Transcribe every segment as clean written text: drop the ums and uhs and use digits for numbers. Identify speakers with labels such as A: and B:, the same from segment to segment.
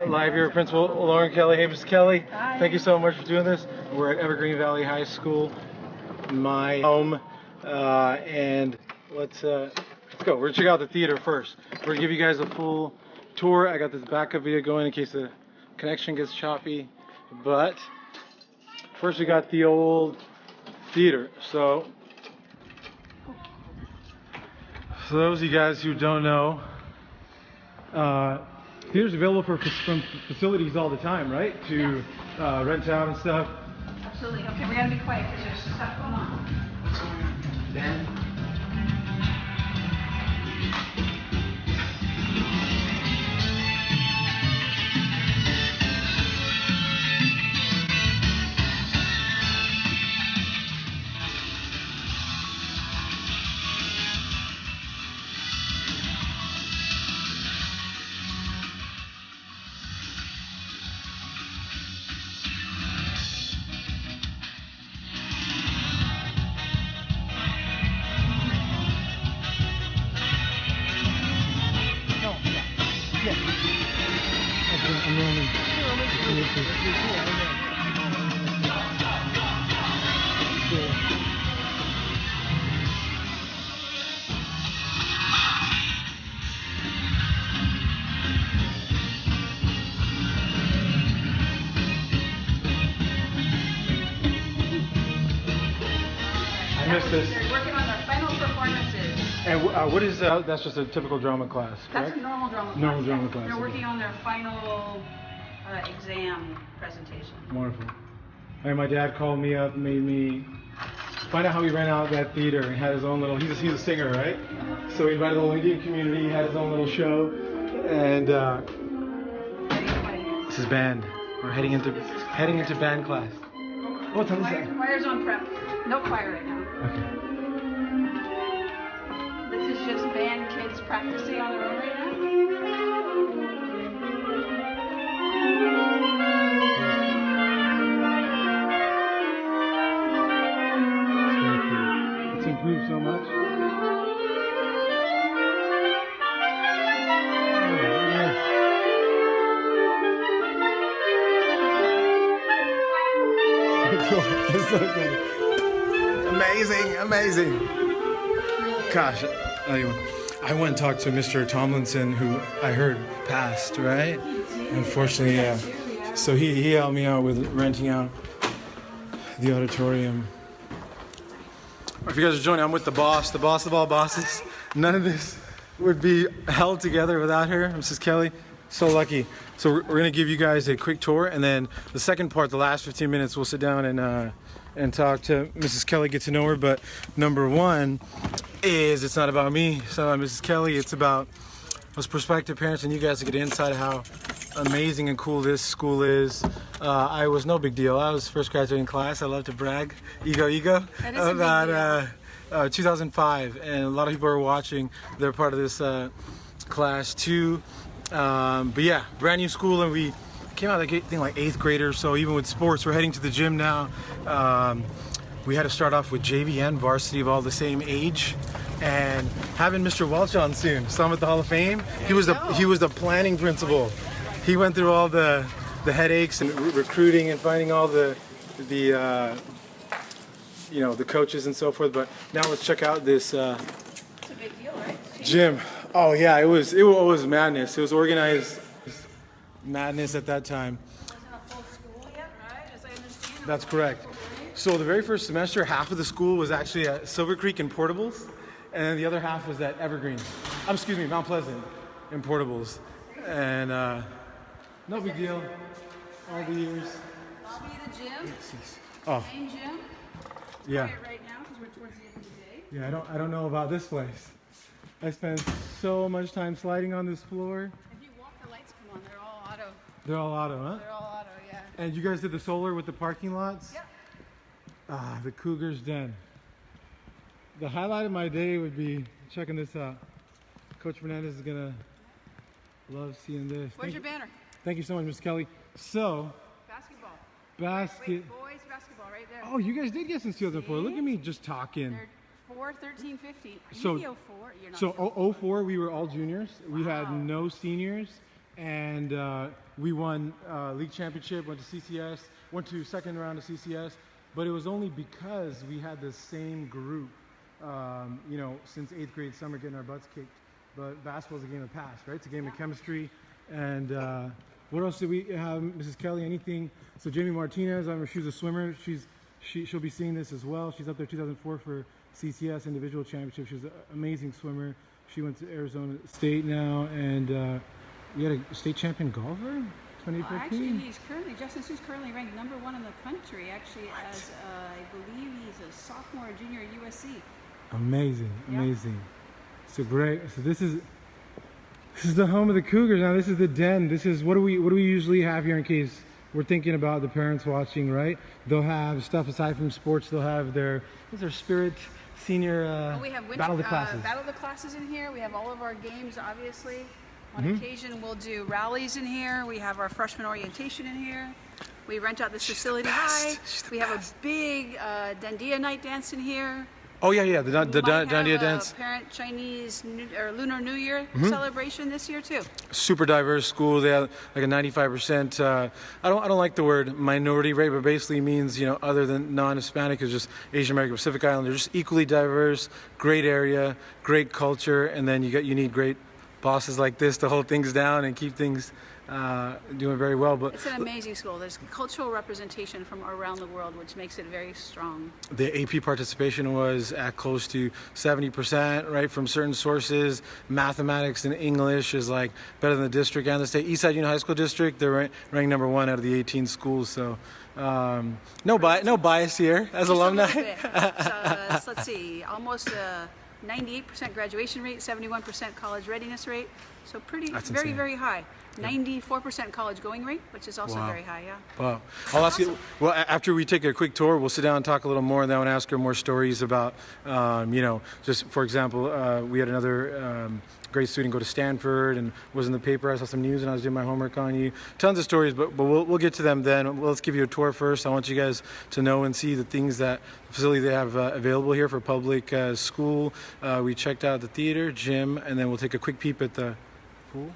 A: Live here, Principal Lauren Kelly. Hey, Mr. Kelly. Hi. Thank you so much for doing this. We're at Evergreen Valley High School, my home, and let's go. We're gonna check out the theater first. We're gonna give you guys a full tour. I got this backup video going in case the connection gets choppy, but first we got the old theater. So those of you guys who don't know, theater's available from facilities all the time, right? To rent out and stuff.
B: Absolutely. Okay, we gotta be quiet because there's stuff going on.
A: Ben? I missed this.
B: They're working on their final performances.
A: And what is that's just a typical drama class, correct?
B: That's a normal drama class.
A: Normal drama class.
B: They're working on their final exam presentation.
A: Wonderful. Hey, my dad called me up, made me find out how he ran out that theater and had his own little. He's a singer, right? So he invited the whole Indian community. He had his own little show, and this is band. We're heading into band class. What time is that?
B: Choir's on prep. No choir right now.
A: Okay.
B: This is just band kids practicing on their own right now.
A: It's improved so much. It's so cool. Amazing. Gosh, I went and talked to Mr. Tomlinson, who I heard passed, right? Unfortunately, yeah. So he helped me out with renting out the auditorium. If you guys are joining, I'm with the boss of all bosses. None of this would be held together without her, Mrs. Kelly. So lucky. So we're going to give you guys a quick tour, and then the second part, the last 15 minutes, we'll sit down and talk to Mrs. Kelly, get to know her. But number one is it's not about me, it's not about Mrs. Kelly, it's about us prospective parents and you guys to get inside how amazing and cool this school is. I was no big deal. I was first graduating class. I love to brag. Ego. About 2005, and a lot of people are watching. They're part of this class too. But yeah, brand new school, and we came out of the thing like 8th graders. So even with sports, we're heading to the gym now. We had to start off with JV and varsity of all the same age, and having Mr. Welch on soon. So I'm at the Hall of Fame. He was the planning principal. He went through all the headaches and recruiting and finding all the coaches and so forth. But now let's check out this
B: It's a big deal, right?
A: gym. Oh yeah, it was madness. It was organized madness at that time.
B: Wasn't a full school yet, right? As I understand.
A: That's correct. So the very first semester, half of the school was actually at Silver Creek in Portables, and then the other half was at Evergreen. Mount Pleasant in Portables. And no big deal. All the years.
B: Lobby of the gym.
A: Yes. Oh.
B: Main gym.
A: Yeah.
B: Quiet right now because we're towards the end of the day.
A: Yeah, I don't know about this place. I spent so much time sliding on this floor.
B: If you walk, the lights come on. They're all auto.
A: They're all auto, huh?
B: They're all auto, yeah.
A: And you guys did the solar with the parking lots?
B: Yep.
A: The Cougars Den. The highlight of my day would be checking this out. Coach Fernandez is gonna love seeing this.
B: Where's your banner?
A: Thank you so much, Miss Kelly. So,
B: Basketball.
A: basket.
B: Wait, boys basketball right there.
A: Oh, you guys did get some steals before. Look at me just talking.
B: They're 4, 13, 15.
A: So-
B: Maybe 04. You're not
A: So,
B: sure.
A: 04, we were all juniors. We had
B: Wow.
A: no seniors. and we won league championship, went to CCS, went to second round of CCS, but it was only because we had the same group, you know, since 8th grade summer getting our butts kicked. But basketball is a game of past, right? It's a game of chemistry. And what else did we have, Mrs. Kelly? Anything? So Jamie Martinez, I remember she was a swimmer. She'll be seeing this as well. She's up there 2004 for CCS individual championship. She's an amazing swimmer. She went to Arizona State now, and we had a state champion golfer. 2015.
B: Actually, Justin Sue's currently ranked #1 in the country. Actually, as I believe he's a sophomore or junior at USC.
A: Amazing, amazing. So great. So this is the home of the Cougars. Now this is the den. This is what do we usually have here in case we're thinking about the parents watching, right? They'll have stuff aside from sports. They'll have their spirit senior
B: we have
A: battle of the classes.
B: Battle of the classes in here. We have all of our games, obviously. On occasion, we'll do rallies in here. We have our freshman orientation in here. We rent out this facility high. We have a big Dandia night dance in here.
A: Oh yeah, the Dandia dance.
B: Parent Chinese or Lunar New Year celebration this year too.
A: Super diverse school. They have like a 95%. I don't like the word minority rate, but basically means, you know, other than non-Hispanic, is just Asian American, Pacific Islander, just equally diverse. Great area, great culture, and then you need great bosses like this to hold things down and keep things doing very well. But
B: it's an amazing school. There's cultural representation from around the world, which makes it very strong.
A: The AP participation was at close to 70%, right? From certain sources, mathematics and English is like better than the district and the state. Eastside Union High School District, they're ranked #1 out of the 18 schools. So no bias here as alumni.
B: So, let's see, almost 98% graduation rate, 71% college readiness rate. So very high. 94% college going rate, which is also very high, yeah.
A: Wow. I'll ask you, well, after we take a quick tour, we'll sit down and talk a little more, and then I want to ask her more stories about, you know, just for example, we had another great student go to Stanford and was in the paper. I saw some news and I was doing my homework on you. Tons of stories, but we'll get to them then. Well, let's give you a tour first. I want you guys to know and see the things that the facility they have available here for public school. We checked out the theater, gym, and then we'll take a quick peep at the pool.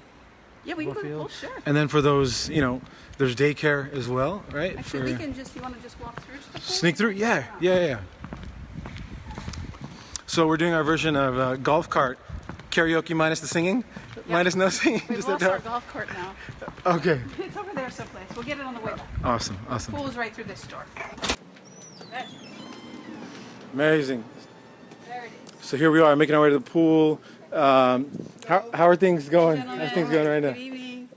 B: Yeah, we can go to the pool, sure.
A: And then for those, you know, there's daycare as well, right?
B: Actually, we can you want to just walk through the pool?
A: Sneak through? Yeah. So we're doing our version of golf cart karaoke minus the singing, minus no singing.
B: We've lost our golf cart now.
A: Okay.
B: It's over there someplace. We'll get it on the way back.
A: Awesome.
B: The pool is right through this door.
A: Amazing.
B: There it is.
A: So here we are, making our way to the pool. How are things going? How's things going right now?
B: Good evening.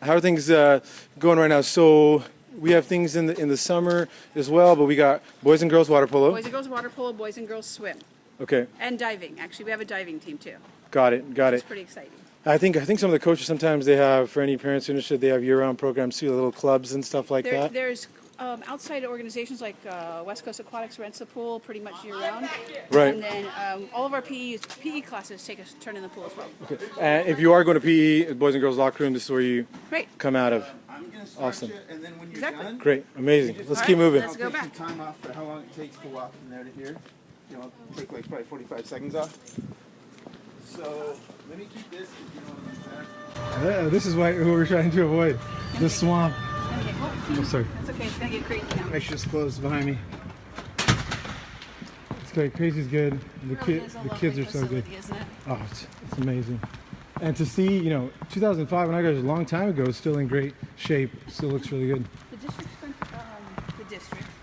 A: How are things going right now? So we have things in the summer as well, but we got boys and girls water polo.
B: Boys and girls water polo, boys and girls swim.
A: Okay.
B: And diving. Actually, we have a diving team too.
A: Got it.
B: It's pretty exciting.
A: I think some of the coaches sometimes they have, for any parents interested, they have year-round programs too, little clubs and stuff like that.
B: There's outside organizations like West Coast Aquatics rents the pool pretty much year-round.
A: Right.
B: And then all of our PE classes take a turn in the pool as well.
A: Okay. And if you are going to PE, boys and girls locker room, this is where you come out of. Awesome.
C: And then when you're done,
A: great, amazing. Let's keep moving.
B: Let's go back.
C: Take some time off for how long it takes to walk from there to here. You know, take like probably 45 seconds off. So let me keep this.
A: Yeah, this is what we're trying to avoid. The swamp.
B: Oh,
A: sorry.
B: That's okay. It's gonna get crazy now.
A: Make sure it's closed behind me. It's great. Crazy's good. The kids are so good.
B: Isn't it?
A: Oh, it's amazing. And to see, you know, 2005 when I graduated a long time ago, it's still in great shape. Still looks really good.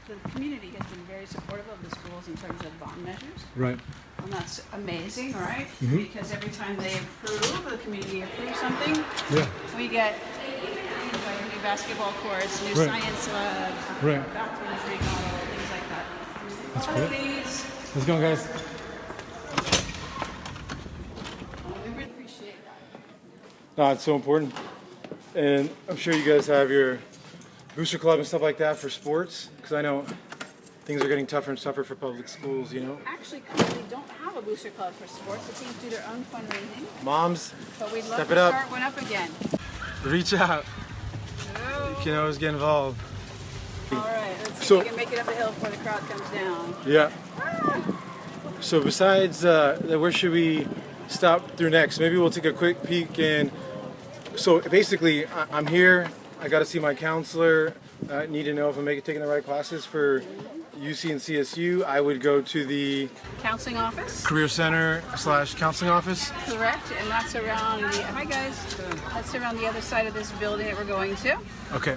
B: The community has been very supportive of the schools in terms of bond measures.
A: Right.
B: And that's amazing, right? Because every time they approve, the community approves something, we get new basketball courts, new science labs, bathrooms remodeled, things like that.
A: That's great. Let's go, guys.
B: We really appreciate that.
A: No, it's so important. And I'm sure you guys have your booster club and stuff like that for sports, because I know things are getting tougher and tougher for public schools, you know?
B: Actually, currently don't have a booster club for sports. The teams do their own fundraising.
A: Moms,
B: but we'd love
A: step
B: to
A: it up.
B: start one up again.
A: Reach out. You can always get involved.
B: All right, let's see if we can make it up the hill before the crowd comes down.
A: Yeah. So besides, where should we stop through next? Maybe we'll take a quick peek in So basically, I'm here. I got to see my counselor. I need to know if I'm taking the right classes for UC and CSU. I would go to the
B: Counseling office.
A: Career Center / counseling office.
B: Correct, and that's around the, hi guys, that's around the other side of this building that we're going to.
A: Okay.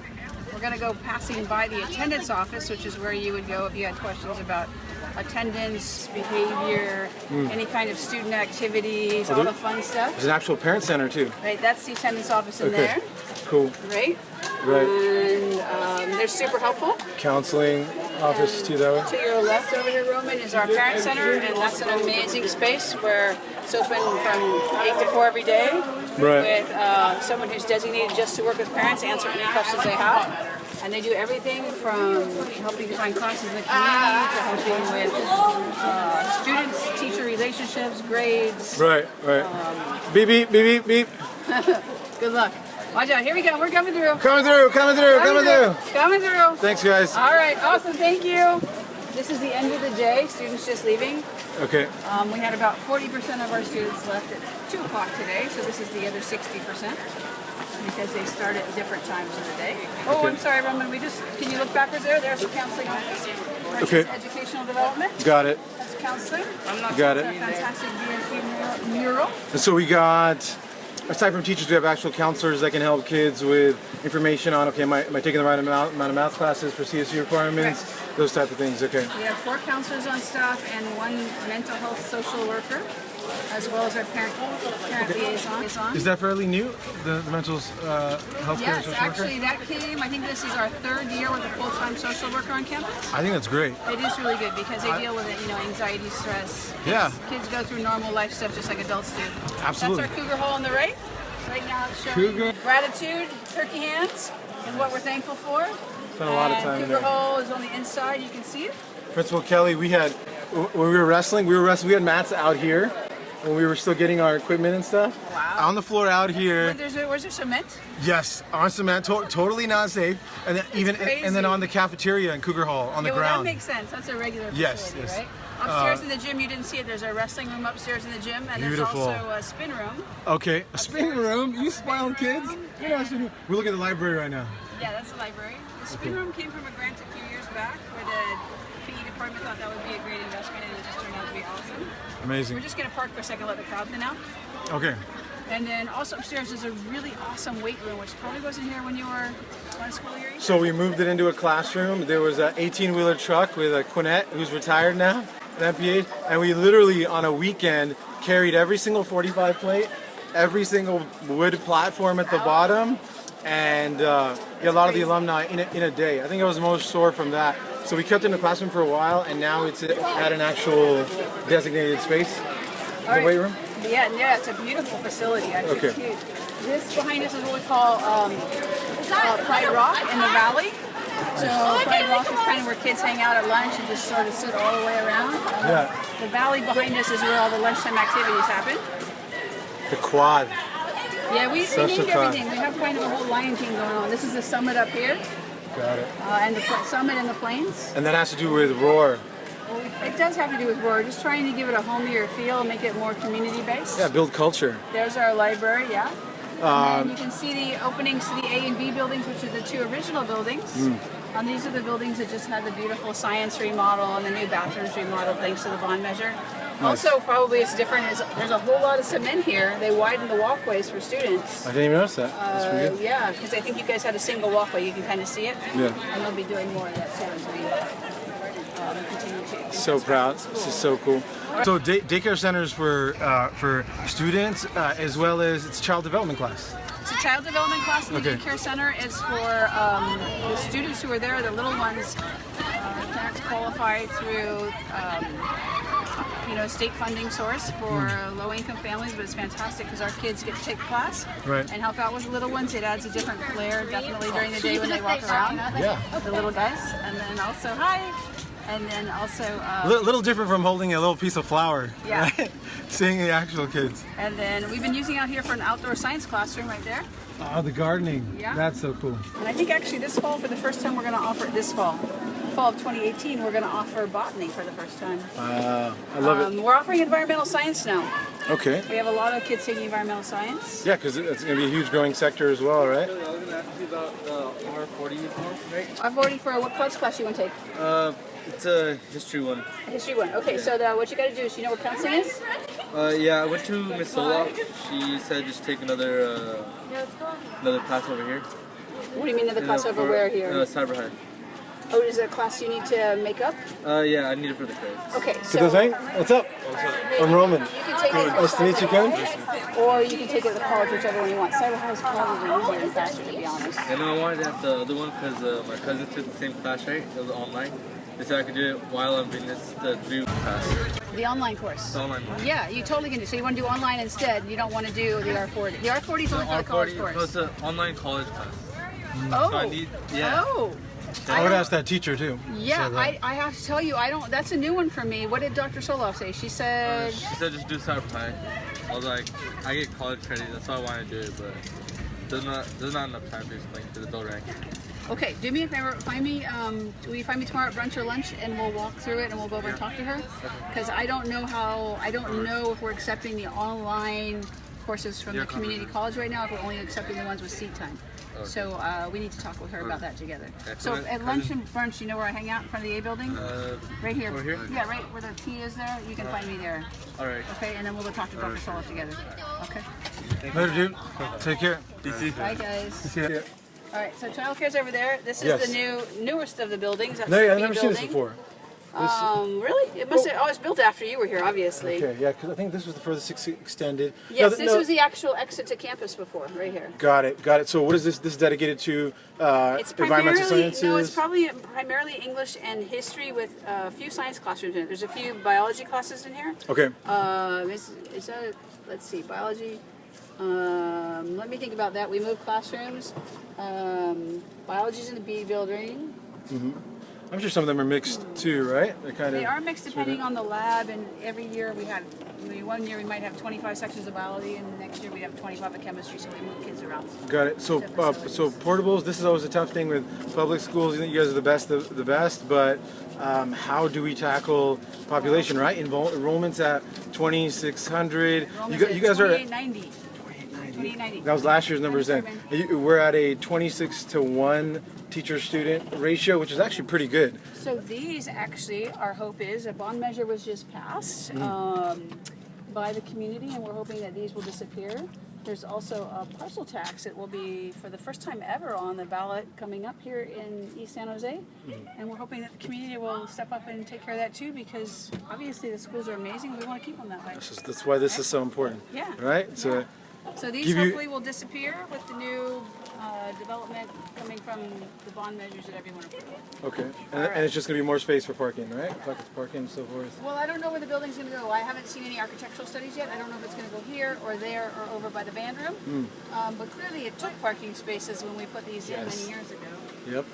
B: We're going to go passing by the attendance office, which is where you would go if you had questions about attendance, behavior, any kind of student activities, all the fun stuff.
A: There's an actual parent center too.
B: Right, that's the attendance office in there.
A: Cool.
B: Right?
A: Right.
B: And they're super helpful.
A: Counseling office too that way.
B: To your left over here, Roman, is our parent center, and that's an amazing space where it's open from 8 to 4 every day.
A: Right.
B: With someone who's designated just to work with parents, answer any questions they have. And they do everything from helping to find classes in the community to helping with students, teacher relationships, grades.
A: Right. Beep, beep, beep, beep, beep.
B: Good luck. Watch out. Here we go. We're coming through.
A: Coming through.
B: Coming through.
A: Thanks, guys.
B: All right. Awesome. Thank you. This is the end of the day. Students just leaving.
A: Okay.
B: We had about 40% of our students left at 2 o'clock today, so this is the other 60%. Because they start at different times of the day. Oh,
A: Okay.
B: I'm sorry, Roman. Can you look backwards there? There's the counseling office.
A: Okay.
B: That's educational development.
A: Got it.
B: That's counseling.
A: Got
B: It's
A: it.
B: a fantastic DNC mural.
A: And so we got, aside from teachers, we have actual counselors that can help kids with information on, okay, am I taking the right amount of math classes for CSU requirements?
B: Correct.
A: Those type of things, okay.
B: We have 4 counselors on staff and 1 mental health social worker, as well as our parent liaison.
A: Is that fairly new, the mental health care
B: Yes,
A: social
B: actually
A: worker?
B: that came, I think this is our 3rd year with a full-time social worker on campus.
A: I think that's great.
B: It is really good because they deal with it, anxiety, stress.
A: Yeah.
B: Kids go through normal life stuff just like adults do.
A: Absolutely.
B: That's our cougar hole on the right. Right now it's showing
A: Cougar.
B: gratitude, turkey hands, and what we're thankful for.
A: Spent a lot of time
B: Cougar
A: there.
B: hole is on the inside, you can see it.
A: Principal Kelly, when we were wrestling, we had mats out here when we were still getting our equipment and stuff.
B: Wow.
A: On the floor out here.
B: Where's there cement?
A: Yes, on cement, totally not safe. And then and then on the cafeteria in Cougar Hall on the
B: Well,
A: ground.
B: that makes sense. That's a regular
A: Yes,
B: facility,
A: yes.
B: right? Upstairs in the gym, you didn't see it. There's a wrestling room upstairs in the gym, and
A: Beautiful.
B: there's also a spin room.
A: Okay, a spin room. You spoiled kids. You're not spin room. We're looking at the library right now.
B: Yeah, that's the library. The spin room came from a grant a few years back where the PE department thought that would be a great investment, and it just turned out to be awesome.
A: Amazing.
B: We're just going to park for a second, let the crowd thin out.
A: Okay.
B: And then also upstairs is a really awesome weight room, which probably wasn't here when you were on school year.
A: So we moved it into a classroom. There was an 18-wheeler truck with a Quinette who's retired now, an MPH, and we literally on a weekend carried every single 45 plate, every single wood platform at the bottom, and a lot of the alumni in a day. I think I was most sore from that. So we kept it in the classroom for a while, and now it's at an actual designated space, the weight room.
B: Yeah, it's a beautiful facility. Actually,
A: Okay.
B: it's huge. This behind us is what we call Pride Rock in the valley. So Pride Rock is kind of where kids hang out at lunch and just sort of sit all the way around.
A: Yeah.
B: The valley behind us is where all the lunchtime activities happen.
A: The quad.
B: Yeah, we
A: Such
B: named
A: a fun.
B: everything. We have kind of a whole Lion King going on. This is the summit up here,
A: Got it.
B: and the summit in the plains.
A: And that has to do with roar.
B: It does have to do with Roar. Just trying to give it a homier feel, make it more community-based.
A: Yeah, build culture.
B: There's our library, yeah. And then you can see the openings to the A and B buildings, which are the 2 original buildings. And these are the buildings that just had the beautiful science remodel and the new bathrooms remodeled thanks to the bond measure. Also, probably it's different is there's a whole lot of cement here. They widened the walkways for students.
A: I didn't even notice that. That's pretty good.
B: Yeah, because I think you guys had a single walkway. You can kind of see it.
A: Yeah.
B: And they'll be doing more of that soon as we continue to.
A: So proud. This is so cool. So daycare centers for students as well as it's a child development class.
B: So child development class in the
A: Okay.
B: daycare center is for the students who are there, the little ones. Parents qualify through state funding source for low-income families, but it's fantastic because our kids get to take the class
A: Right.
B: and help out with the little ones. It adds a different flair definitely during the day when they walk around.
A: Yeah.
B: The little guys, and then also and then also.
A: Little different from holding a little piece of flour.
B: Yeah.
A: Right? Seeing the actual kids.
B: And then we've been using out here for an outdoor science classroom right there.
A: Oh, the gardening.
B: Yeah.
A: That's so cool.
B: And I think actually this fall, for the first time, we're going to offer this fall of 2018, we're going to offer botany for the first time.
A: I love it.
B: We're offering environmental science now.
A: Okay.
B: We have a lot of kids taking environmental science.
A: Yeah, because it's going to be a huge growing sector as well, right?
D: I was going to ask you about R40 uniform, right?
B: R40 for what class you want to take?
D: It's a history one.
B: A history one. Okay, so what you got to do is, you know what counseling is?
D: Yeah, I went to Miss Solak. She said just take another class over here.
B: What do you mean another class over where here?
D: Cyber High.
B: Oh, is it a class you need to make up?
D: Yeah, I need it for the grades.
B: Okay,
A: So what's up? I'm Roman.
B: you can take it
A: Nice to meet you, Ken.
B: or you can take it at the college, whichever one you want. Cyber High is probably easier and faster, to be honest.
D: And I wanted to have the other one because my cousin took the same class, right? It was online. They said I could do it while I'm doing the 3 class.
B: The online course.
D: The online one.
B: Yeah, you totally can do. So you want to do online instead. You don't want to do the R40. The R40 is only for the college course.
D: No, it's an online college class.
B: Oh.
D: So I need, yeah.
B: Oh.
A: I would ask that teacher too.
B: Yeah,
A: So
B: I have to tell you, that's a new one for me. What did Dr. Soloff say? She said...
D: She said just do Cyber High. I was like, I get college credit, that's why I want to do it, but there's not enough time to explain because it's all rank.
B: Okay, do me a favor, will you find me tomorrow at brunch or lunch, and we'll walk through it and we'll go over and talk to her? Because I don't know if we're accepting the online courses from the community college right now, if we're only accepting the ones with seat time.
D: Okay.
B: So we need to talk with her about that together. So
D: Excellent.
B: at lunch and brunch, you know where I hang out in front of the A building? Right here.
D: Over here?
B: Yeah, right where the T is there. You can find me there.
D: All right.
B: Okay, and then we'll go talk to Dr. Soloff together. Okay.
A: Later, dude. Take care.
B: Bye, guys.
A: See ya.
B: All right, so childcare's over there. This is
A: Yes.
B: the newest of the buildings. That's
A: No,
B: the
A: I've
B: B
A: never seen this
B: building.
A: before.
B: Really? It must have. Oh, it was built after you were here, obviously.
A: Okay, yeah, because I think this was the furthest extended.
B: Yes,
A: No,
B: this was the actual exit to campus before, right here.
A: Got it. So what is this? This is dedicated to
B: It's
A: environmental sciences?
B: No, it's probably primarily English and history with a few science classrooms in it. There's a few biology classes in here.
A: Okay.
B: Is that? Let's see, biology. Let me think about that. We moved classrooms. Biology's in the B building.
A: I'm sure some of them are mixed too, right?
B: They are mixed depending on the lab, and every year one year we might have 25 sections of biology, and the next year we have 25 of chemistry, so we move kids around.
A: Got it. So, so portables. This is always a tough thing with public schools. You guys are the best, but how do we tackle population? Right, enrollment's at 2,600. You guys are at
B: 2890. 2890.
A: That was last year's numbers then. We're at a 26-to-1 teacher-student ratio, which is actually pretty good.
B: So these actually, our hope is, a bond measure was just passed by the community, and we're hoping that these will disappear. There's also a parcel tax. It will be, for the first time ever, on the ballot coming up here in East San Jose. And we're hoping that the community will step up and take care of that too, because obviously the schools are amazing. We want to keep them that way.
A: That's why this is so important.
B: Yeah.
A: Right? So,
B: So these hopefully will disappear with the new development coming from the bond measures that everyone approved.
A: okay. And it's just going to be more space for parking, right? Parking and so forth.
B: Well, I don't know where the building's going to go. I haven't seen any architectural studies yet. I don't know if it's going to go here or there or over by the band room. But clearly it took parking spaces when we put these in many years ago.
A: Yep.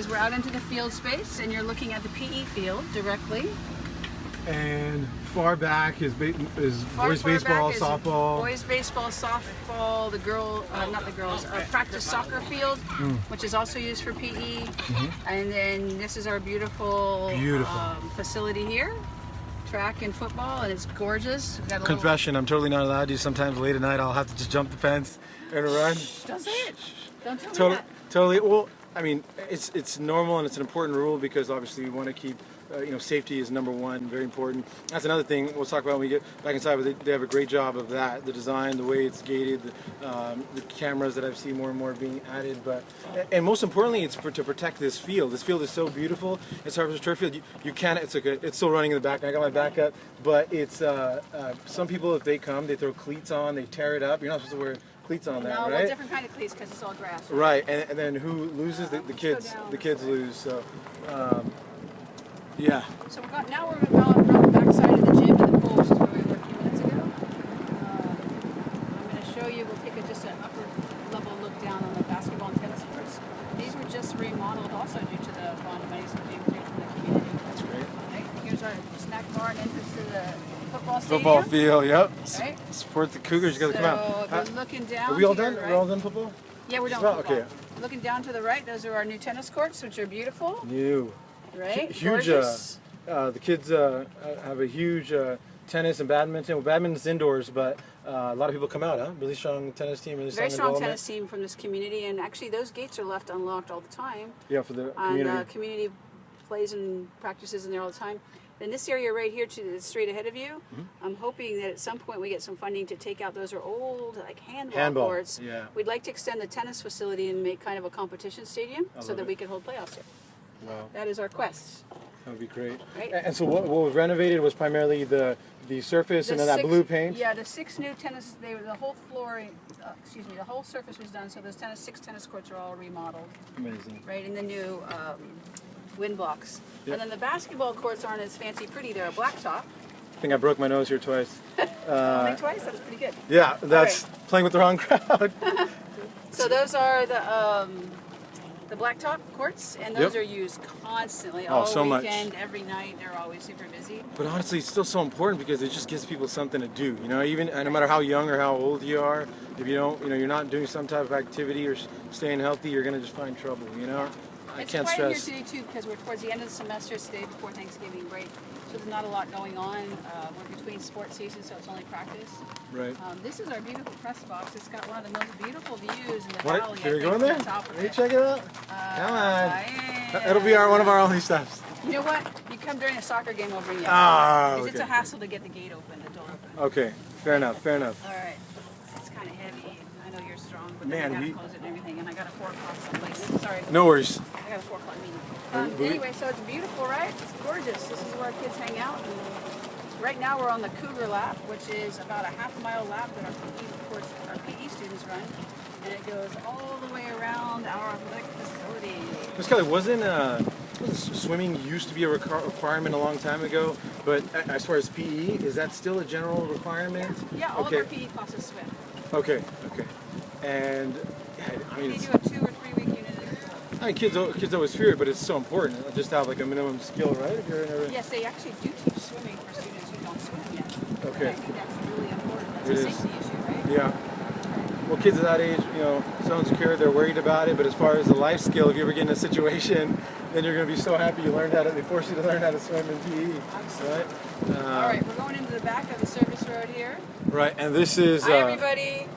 B: We're out into the field space, and you're looking at the PE field directly.
A: And far back is boys
B: Far
A: baseball,
B: back is
A: softball.
B: Boys baseball, softball, practice soccer field, which is also used for PE. And then this is our beautiful facility here. Track and football, and it's gorgeous. Got a
A: Confession, I'm totally not allowed to. Sometimes late at night I'll have to just jump the fence and run.
B: Don't say it. Don't tell me that.
A: Totally. Well, I mean, it's normal and it's an important rule because obviously we want to keep, safety is number one, very important. That's another thing we'll talk about when we get back inside, but they have a great job of that. The design, the way it's gated, the cameras that I've seen more and more being added. And most importantly, it's to protect this field. This field is so beautiful. It's Harvest turf field. You can't. It's still running in the back. I got my back up, but it's some people, if they come, they throw cleats on, they tear it up. You're not supposed to wear cleats on that, right?
B: No, well, different kind of cleats because it's all grass.
A: Right, and then who loses? The kids. The kids lose. So, yeah.
B: So now we're around the back side of the gym and the pool, which is where we were a few minutes ago. I'm going to show you. We'll take just an upper level look down on the basketball and tennis courts. These were just remodeled also due to the bond monies that came through from the community.
A: That's great.
B: Right, here's our snack bar and entrance to the football stadium.
A: Football field, yep.
B: Right.
A: Support the Cougars. You got to come out.
B: So if you're looking down.
A: Are we all
B: to your
A: done?
B: right-
A: We're all done football?
B: Yeah, we're done.
A: Well,
B: with football.
A: okay.
B: Looking down to the right, those are our new tennis courts, which are beautiful.
A: New.
B: Right.
A: Huge.
B: Gorgeous.
A: The kids have a huge tennis and badminton. Well, badminton's indoors, but a lot of people come out, huh? Really strong tennis team, really
B: Very strong
A: involvement.
B: tennis team from this community, and actually those gates are left unlocked all the time.
A: Yeah, for the
B: And
A: community.
B: community plays and practices in there all the time. In this area right here, straight ahead of you, I'm hoping that at some point we get some funding to take out those are old like handball courts.
A: Yeah.
B: We'd like to extend the tennis facility and make kind of a competition stadium so that we can hold playoffs here.
A: Wow,
B: That is our quest.
A: that would be great.
B: Right.
A: And so what was renovated was primarily the surface and then that blue paint.
B: Yeah, the 6 new tennis. The whole floor. The whole surface was done. So those 6 tennis courts are all remodeled.
A: Amazing.
B: Right, in the new wind blocks.
A: Yep.
B: And then the basketball courts aren't as fancy pretty. They're a blacktop.
A: I think I broke my nose here twice.
B: Only twice. That's pretty good.
A: Yeah, that's playing with the wrong crowd.
B: So those are the blacktop courts, and those are used constantly all
A: so much.
B: weekend, every night. They're always super busy.
A: But honestly, it's still so important because it just gives people something to do. You know, even no matter how young or how old you are, if you don't, you're not doing some type of activity or staying healthy, you're gonna just find trouble. You know, I
B: It's
A: can't
B: quiet
A: stress.
B: here today too because we're towards the end of the semester, today before Thanksgiving break, so there's not a lot going on. We're between sports seasons, so it's only practice.
A: Right.
B: This is our beautiful press box. It's got one of the most beautiful views in the
A: What?
B: valley.
A: Can we
B: I
A: go in
B: think,
A: there?
B: on top of
A: Can you
B: it.
A: check it out? Come on.
B: Yeah.
A: It'll be one of our only stops.
B: You know what? You come during a soccer game, we'll bring you
A: Ah,
B: out. Because it's
A: okay.
B: a hassle to get the gate open, the door open.
A: Okay, fair enough. Fair enough.
B: All right. It's kind of heavy. I know you're strong, but
A: Man,
B: then I
A: we-
B: gotta close it and everything, and I got a 4 o'clock someplace. Sorry.
A: No worries.
B: I got a 4 o'clock meeting.
A: We-
B: Anyway, so it's beautiful, right? It's gorgeous. This is where our kids hang out. And right now we're on the Cougar lap, which is about a half-mile lap that our PE students run. And it goes all the way around our athletic facility.
A: Miss Kelly, wasn't swimming used to be a requirement a long time ago? But as far as PE, is that still a general requirement?
B: Yeah, all
A: Okay.
B: of our PE classes swim.
A: Okay. And I mean,
B: We do a 2 or 3 week unit at a
A: kids always fear it, but it's so important just to have like a minimum skill, right? If you're in a,
B: Yes, they actually do teach swimming for students who don't swim yet.
A: Okay.
B: And I think that's really important. That's
A: It
B: a
A: is.
B: safety issue, right?
A: Yeah. Well, kids at that age, so insecure, they're worried about it. But as far as the life skill, if you ever get in a situation, then you're going to be so happy you learned they forced you to learn how to swim in PE, right?
B: All right, we're going into the back of the service road here.
A: Right, and this is
B: Hi, everybody.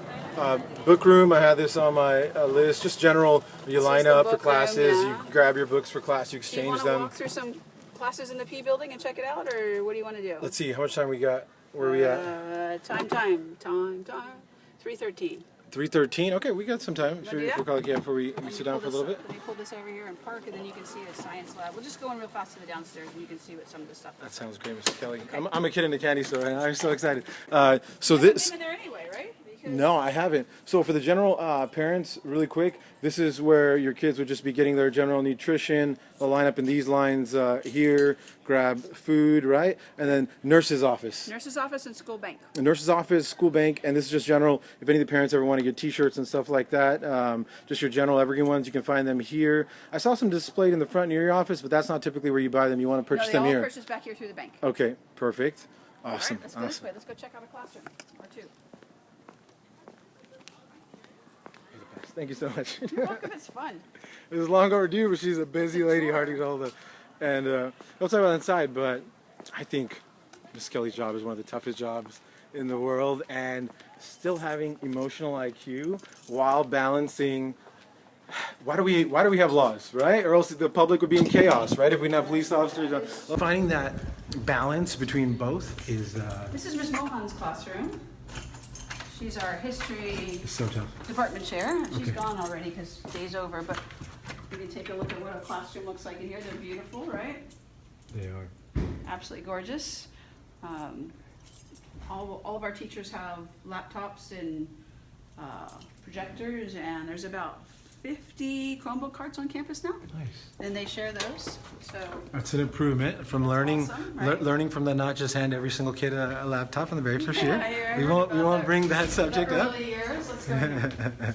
A: book room. I had this on my list. Just general, you
B: This
A: line
B: is the
A: up for
B: book room,
A: classes,
B: yeah.
A: you grab your books for class, you
B: Do you
A: exchange
B: want to
A: them.
B: walk through some classes in the P building and check it out, or what do you want to do?
A: Let's see, how much time we got? Where are we at?
B: Time. 3:13.
A: 3:13. Okay, we got some time.
B: Wanna do that?
A: Before we sit down for a little bit.
B: Let me pull this over here and park, and then you can see the science lab. We'll just go in real fast to the downstairs, and you can see what some of the stuff is.
A: That sounds great, Mr. Kelly. I'm a kid in the candy store, and I'm so excited. So
B: You haven't
A: this.
B: been in there anyway, right? Because
A: No, I haven't. So for the general parents, really quick, this is where your kids would just be getting their general nutrition. They'll line up in these lines here, grab food, right? And then nurse's office.
B: Nurse's office and school bank.
A: The nurse's office, school bank, and this is just general. If any of the parents ever want to get T-shirts and stuff like that, just your general Evergreen ones, you can find them here. I saw some displayed in the front near your office, but that's not typically where you buy them. You want to purchase
B: No,
A: them
B: they all
A: here.
B: purchase back here through the bank.
A: Okay, perfect.
B: All right,
A: Awesome.
B: let's go this way. Let's go check out a classroom or two.
A: Thank you so much.
B: You're welcome. It's fun.
A: It was long overdue, but she's a busy lady, hard to get hold of. And we'll talk about that inside, but I think Miss Kelly's job is one of the toughest jobs in the world, and still having emotional IQ while balancing. Why do we have laws, right? Or else the public would be in chaos, right? If we didn't have police officers. Finding that balance between both is
B: This is Ms. Mohan's classroom. She's our history
A: so tough.
B: department chair. She's
A: Okay.
B: gone already because day's over, but we can take a look at what a classroom looks like in here. They're beautiful, right?
A: They are.
B: Absolutely gorgeous. All of our teachers have laptops and projectors, and there's about 50 Chromebook carts on campus now,
A: Nice.
B: and they share those. So
A: That's an improvement from learning,
B: Awesome, right?
A: learning from the not just hand every single kid a laptop in the very first year.
B: Yeah, I
A: We
B: heard
A: won't
B: about
A: bring that
B: the
A: subject up.
B: early years. Let's go. Here.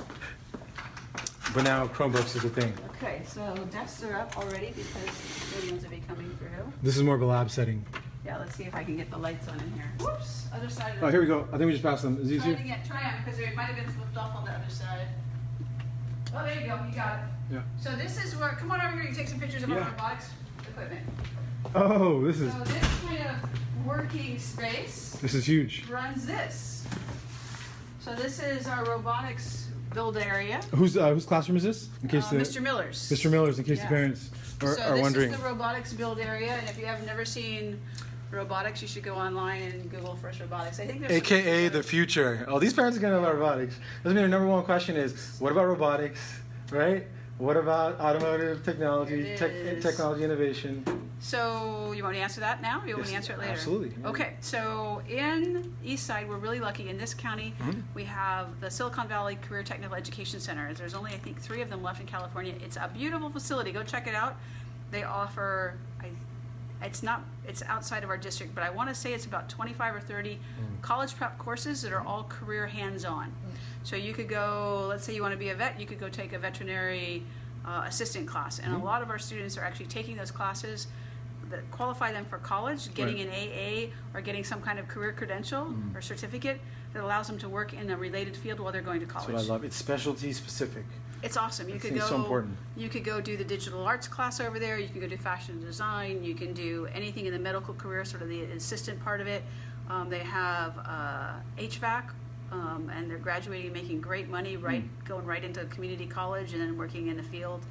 A: But now Chromebooks is a thing.
B: Okay, so desks are up already because custodians will be coming through.
A: This is more of a lab setting.
B: Yeah, let's see if I can get the lights on in here. Whoops, other side of
A: Oh, here we go. I think we just passed them. Is it
B: Try
A: easier?
B: it again, try them, because it might have been flipped off on the other side. Oh, there you go, you got it.
A: Yeah.
B: So this is where, come on over here, you can take some pictures of our
A: Yeah.
B: robotics equipment.
A: Oh, this is.
B: So this kind of working space
A: This is huge.
B: runs this. So this is our robotics build area.
A: Whose classroom is this? In case
B: Mr. Miller's.
A: Mr. Miller's, in case the
B: Yeah.
A: parents are
B: this
A: wondering.
B: is the robotics build area, and if you have never seen robotics, you should go online and Google Fresh Robotics. I think there's
A: AKA the future. Oh, these parents are going to know about robotics. Doesn't mean their number one question is, what about robotics, right? What about automotive technology,
B: There it is.
A: technology innovation?
B: So you want me to answer that now, or you want me to answer it later?
A: Absolutely.
B: Okay, so in Eastside, we're really lucky. In this county, we have the Silicon Valley Career Technical Education Center. There's only, I think, 3 of them left in California. It's a beautiful facility. Go check it out. They offer, it's outside of our district, but I want to say it's about 25 or 30 college prep courses that are all career hands-on. So you could go, let's say you want to be a vet, you could go take a veterinary assistant class. And a lot of our students are actually taking those classes that qualify them for college, getting an AA or getting some kind of career credential or certificate that allows them to work in a related field while they're going to college.
A: That's what I love. It's specialty specific.
B: It's awesome. You could
A: It's
B: go.
A: so important.
B: You could go do the digital arts class over there. You can go do fashion design. You can do anything in the medical career, sort of the assistant part of it. They have HVAC, and they're graduating, making great money, going right into community college, and then working in the field.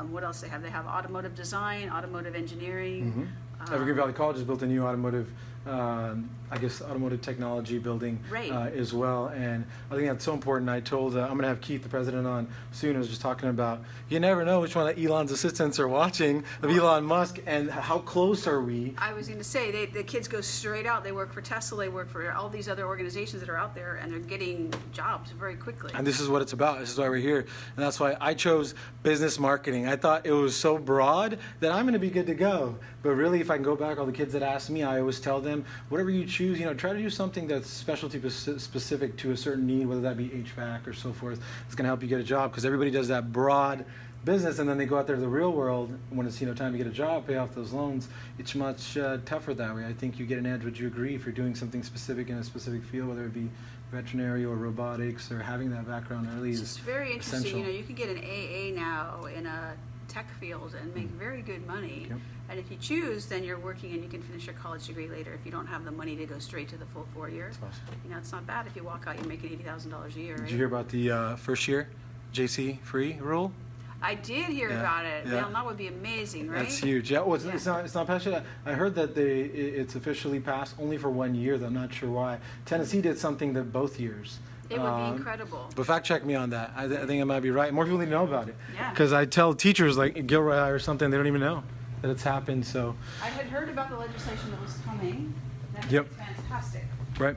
B: What else they have? They have automotive design, automotive engineering.
A: Evergreen Valley College has built a new automotive, automotive technology building as well. And I think that's so important. I told, I'm going to have Keith, the president, on soon. I was just talking about, you never know which one of Elon's assistants are watching, of Elon Musk, and how close are we?
B: I was going to say, the kids go straight out. They work for Tesla, they work for all these other organizations that are out there, and they're getting jobs very quickly.
A: And this is what it's about. This is why we're here. And that's why I chose business marketing. I thought it was so broad that I'm going to be good to go. But really, if I can go back, all the kids that ask me, I always tell them, whatever you choose, try to do something that's specialty specific to a certain need, whether that be HVAC or so forth. It's going to help you get a job, because everybody does that broad business, and then they go out there to the real world when it's time to get a job, pay off those loans. It's much tougher that way. I think you get an edge. Would you agree, if you're doing something specific in a specific field, whether it be veterinary or robotics, or having that background early is
B: It's very interesting.
A: essential.
B: You can get an AA now in a tech field and make very good money.
A: Yep.
B: And if you choose, then you're working and you can finish your college degree later if you don't have the money to go straight to the full 4 years.
A: That's awesome.
B: It's not bad if you walk out, you're making $80,000 a year.
A: Did you hear about the first year JC free rule?
B: I did hear
A: Yeah,
B: about it.
A: yeah.
B: Man, that would be amazing, right?
A: That's huge. Yeah, well, it's not passed yet. I heard that it's officially passed only for 1 year, though I'm not sure why. Tennessee did something that both years.
B: It would be incredible.
A: But fact check me on that. I think I might be right. More people need to know about it.
B: Yeah.
A: Because I tell teachers like Gilroy or something, they don't even know that it's happened. So.
B: I had heard about the legislation that was coming. That's
A: Yep.
B: fantastic.
A: Right.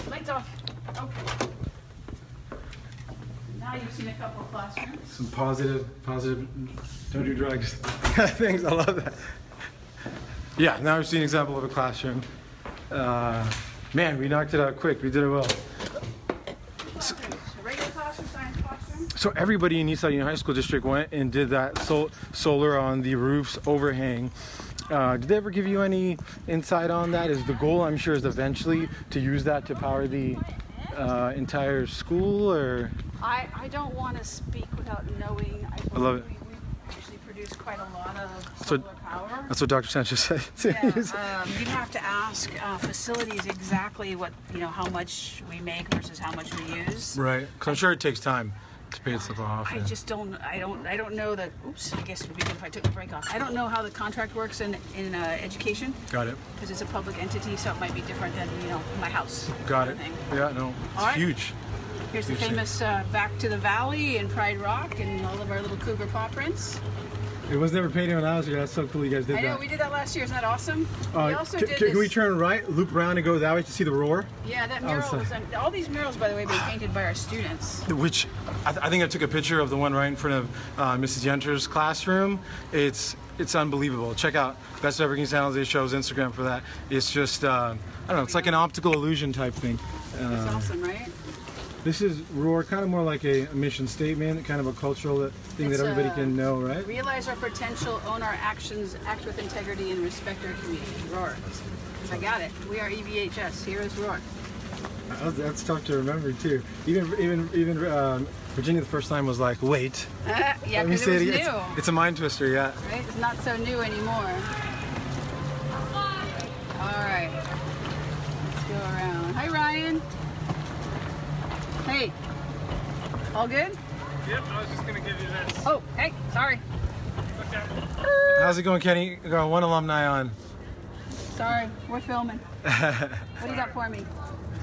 B: Lights off. Okay. Now you've seen a couple of classrooms.
A: Some positive, don't do drugs things. I love that. Yeah, now we've seen an example of a classroom. Man, we knocked it out quick. We did it well.
B: Regular classroom, science classroom.
A: So everybody in Eastside Union High School District went and did that solar on the roof's overhang. Did they ever give you any insight on that? Is the goal, I'm sure, is eventually to use that to power the entire school, or?
B: I don't want to speak without knowing.
A: I love it.
B: We actually produce quite a lot of
A: So-
B: solar power.
A: That's what Dr. Sanchez said.
B: Yeah, you'd have to ask facilities exactly what, how much we make versus how much we use.
A: Right, because I'm sure it takes time to pay stuff off.
B: I just don't know that. Oops, I guess it would be good if I took the break off. I don't know how the contract works in education,
A: Got it.
B: because it's a public entity, so it might be different than my house.
A: Got
B: kind
A: it.
B: of thing.
A: Yeah, no, it's
B: All right.
A: huge.
B: Here's the
A: Huge thing.
B: famous Back to the Valley and Pride Rock and all of our little cougar paw prints.
A: It was never painted when I was here. That's so cool you guys did
B: I know
A: that.
B: we did that last year. Isn't that awesome? We also did
A: Can we
B: this.
A: turn right, loop around, and go that way to see the roar?
B: Yeah, that mural
A: sorry.
B: was. All these murals, by the way, have been painted by our students.
A: Which I think I took a picture of the one right in front of Mrs. Yenter's classroom. It's unbelievable. Check out Best Evergreen San Jose Show's Instagram for that. It's just I don't know. It's like an optical illusion type thing.
B: That's awesome, right?
A: This is roar, kind of more like a mission statement, kind of a cultural thing
B: It's,
A: that everybody can know, right?
B: Realize our potential, own our actions, act with integrity, and respect our community. Roar. I got it. We are EVHS. Here is Roar.
A: That's tough to remember too. Even Virginia the first time was like, wait.
B: Yeah,
A: Let me
B: because it was
A: it
B: new.
A: again. It's a mind twister, yeah.
B: Right? It's not so new anymore. right. Let's go around. Hi, Ryan. Hey. All good?
E: Yep, I was just going to give you this.
B: Oh, hey. Sorry.
E: Okay.
A: How's it going, Kenny? We got one alumni on.
B: Sorry. We're filming. What do you got for me?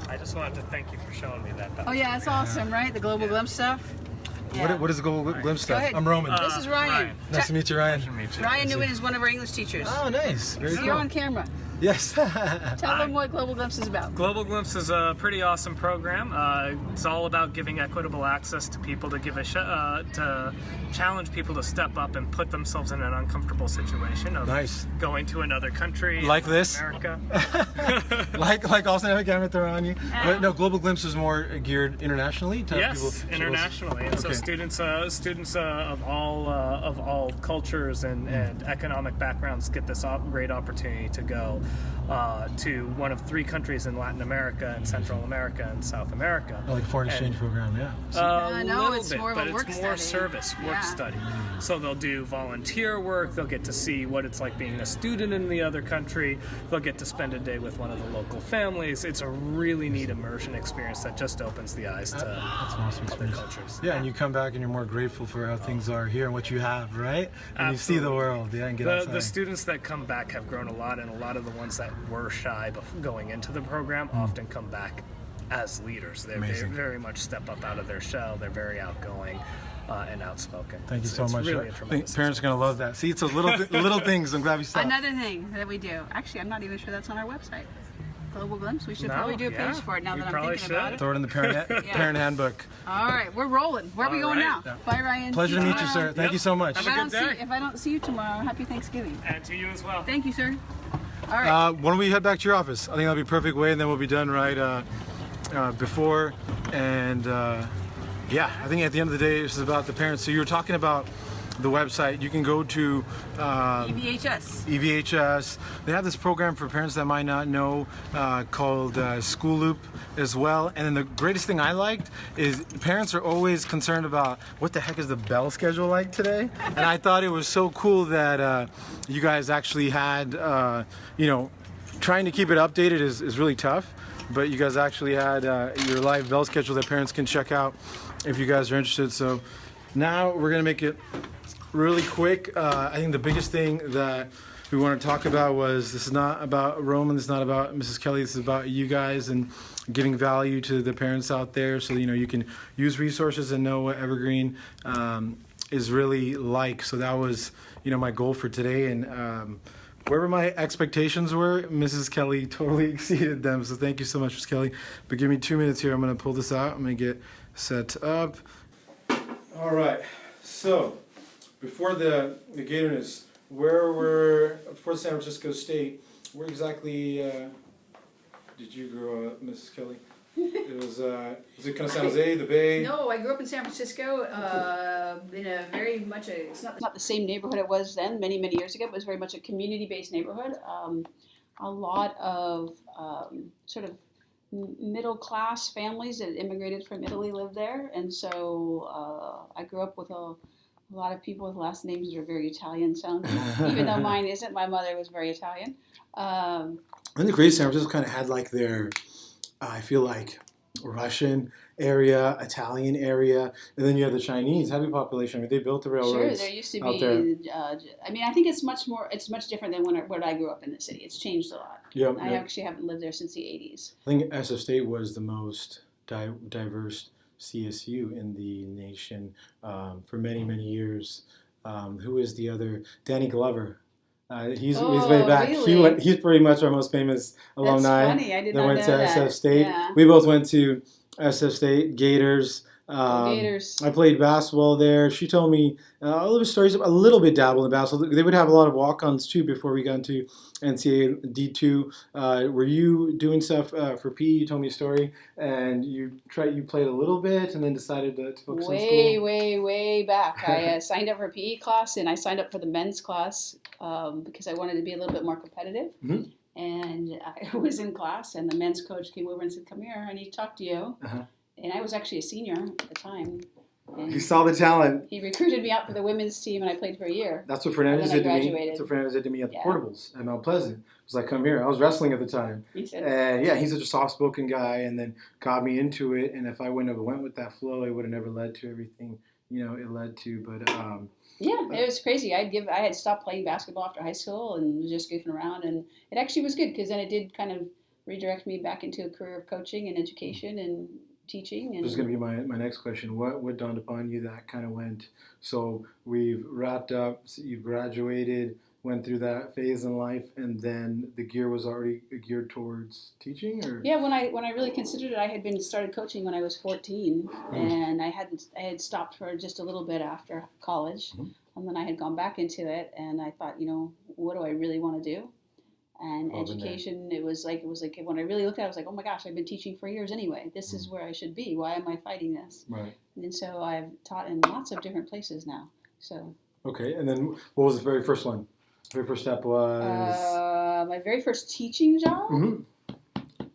E: I just wanted to thank you for showing me that. That
B: Oh,
E: was
B: yeah, it's awesome, right? The Global Glimpse stuff? Yeah.
A: What is the Global Glimpse
B: Go
A: stuff?
B: ahead.
A: I'm Roman.
B: This is Ryan.
A: Nice to meet you, Ryan.
E: Nice to meet you.
B: Ryan Newman is one of our English teachers.
A: Oh, nice. Very
B: You're
A: cool.
B: on camera.
A: Yes.
B: Tell them what Global Glimpse is about.
E: Global Glimpse is a pretty awesome program. It's all about giving equitable access to people to to challenge people to step up and put themselves in an uncomfortable situation of
A: Nice.
E: going to another country,
A: Like this?
E: America.
A: like also have a camera thrown on you. But no, Global Glimpse is more geared internationally to
E: Yes,
A: people.
E: internationally, and so
A: Okay.
E: students of all cultures and economic backgrounds get this great opportunity to go to one of 3 countries in Latin America and Central America and South America.
A: Like foreign exchange program, yeah.
E: A
B: no,
E: little
B: it's
E: bit,
B: more of a
E: but
B: work
E: it's more
B: study.
E: service work
B: Yeah.
E: study. So they'll do volunteer work. They'll get to see what it's like being a student in the other country. They'll get to spend a day with one of the local families. It's a really neat immersion experience that just opens the eyes to
A: That's an awesome
E: other
A: experience.
E: cultures.
A: Yeah, and you come back and you're more grateful for how things are here and what you have, right? And you see the world, yeah, and get outside.
E: The students that come back have grown a lot, and a lot of the ones that were shy going into the program often come back as leaders. They
A: Amazing.
E: very much step up out of their shell. They're very outgoing and outspoken.
A: Thank you so
E: it's
A: much.
E: Really a
A: I think
E: tremendous
A: parents are going to love that. See, it's those little things. I'm glad we stopped.
B: Another thing that we do. Actually, I'm not even sure that's on our website. Global Glimpse. We should
E: No,
B: probably do a page
E: yeah,
B: for it now
E: we
B: that I'm
E: probably
B: thinking about
E: should.
B: it.
A: Throw it in the parent handbook.
B: All right, we're rolling. Where are we
E: All
B: going
E: right.
B: now? Bye, Ryan.
A: Pleasure to
B: See
A: meet you,
B: tomorrow.
A: sir. Thank you so much.
E: Have a good day.
B: If I don't see you tomorrow, happy Thanksgiving.
E: And to you as well.
B: Thank you, sir. All right.
A: Why don't we head back to your office? I think that'll be a perfect way, and then we'll be done right before. And yeah, I think at the end of the day, this is about the parents. So you were talking about the website. You can go to
B: EVHS.
A: EVHS. They have this program for parents that might not know called School Loop as well. And then the greatest thing I liked is parents are always concerned about what the heck is the bell schedule like today. And I thought it was so cool that you guys actually had, trying to keep it updated is really tough. But you guys actually had your live bell schedule that parents can check out if you guys are interested. So now we're going to make it really quick. I think the biggest thing that we want to talk about was this is not about Roman, this is not about Mrs. Kelly, this is about you guys and giving value to the parents out there so you can use resources and know what Evergreen is really like. So that was my goal for today, and wherever my expectations were, Mrs. Kelly totally exceeded them. So thank you so much, Mrs. Kelly. But give me 2 minutes here. I'm going to pull this out. I'm going to get set up. All right. So before the Gatorness, before San Francisco State, where exactly did you grow up, Mrs. Kelly? It was it kind of San Jose, the Bay?
B: No, I grew up in San Francisco in a very much it's not the same neighborhood it was then, many, many years ago. It was very much a community-based neighborhood. A lot of sort of middle-class families that immigrated from Italy lived there. And so I grew up with a lot of people with last names that are very Italian sounding, even though mine isn't. My mother was very Italian.
A: And the great San Francisco kind of had like their, I feel like, Russian area, Italian area, and then you have the Chinese heavy population. I mean, they built the railroads.
B: Sure, there used to
A: out
B: be.
A: there.
B: I think it's much different than when I grew up in the city. It's changed a lot.
A: Yep,
B: I
A: yep.
B: actually haven't lived there since the 80s.
A: I think SF State was the most diverse CSU in the nation for many, many years. Who is the other? Danny Glover. He's way back.
B: Really?
A: He's pretty much our most famous alumni.
B: That's funny. I did
A: that
B: not
A: went
B: know
A: to
B: that.
A: SF State.
B: Yeah.
A: We both went to SF State, Gators.
B: Gators.
A: I played basketball there. She told me a little bit stories, a little bit dabbled in basketball. They would have a lot of walk-ons too before we got into NCAA D2. Were you doing stuff for PE? You told me a story, and you played a little bit, and then decided to focus on school.
B: Way back. I signed up for a PE class, and I signed up for the men's class because I wanted to be a little bit more competitive.
A: Mm-hmm.
B: And I was in class, and the men's coach came over and said, "Come here, I need to talk to you."
A: Uh-huh.
B: And I was actually a senior at the time.
A: He saw the talent.
B: He recruited me out for the women's team, and I played for a year.
A: That's what Fernandez
B: And
A: did
B: then I
A: to me.
B: graduated.
A: That's what Fernandez did to me at the
B: Yeah.
A: Portables at Mount Pleasant. It was like, come here. I was wrestling at the time.
B: He said,
A: And yeah, he's such a soft-spoken guy, and then got me into it. And if I wouldn't have went with that flow, it would have never led to everything, it led to. But
B: yeah, it was crazy. I had stopped playing basketball after high school and was just goofing around, and it actually was good because then it did kind of redirect me back into a career of coaching and education and teaching. And
A: this is going to be my next question. What dawned upon you that kind of went? So we've wrapped up. So you've graduated, went through that phase in life, and then the gear was already geared towards teaching, or
B: yeah, when I really considered it, I had started coaching when I was 14, and I had stopped for just a little bit after college, and then I had gone back into it, and I thought, what do I really want to do? And education, it was like when I really looked at it, I was like, oh my gosh, I've been teaching for years anyway. This is where I should be. Why am I fighting this?
A: Right.
B: And so I've taught in lots of different places now. So
A: okay, and then what was the very first one? Very first step was
B: my very first teaching job.